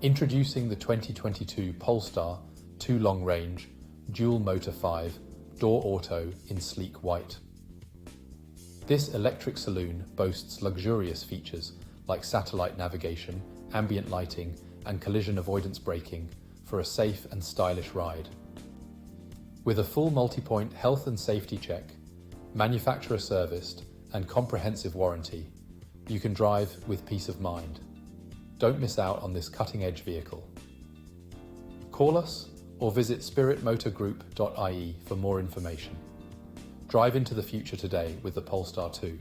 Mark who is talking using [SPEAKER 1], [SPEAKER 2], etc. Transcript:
[SPEAKER 1] Introducing the 2022 Polestar 2 Long Range, Dual Motor 5, Door Auto in sleek white. This electric saloon boasts luxurious features like satellite navigation, ambient lighting, and collision avoidance braking for a safe and stylish ride. With a full multi-point health and safety check, manufacturer serviced, and comprehensive warranty, you can drive with peace of mind. Don't miss out on this cutting-edge vehicle. Call us or visit spiritmotorgroup.ie for more information. Drive into the future today with the Polestar 2.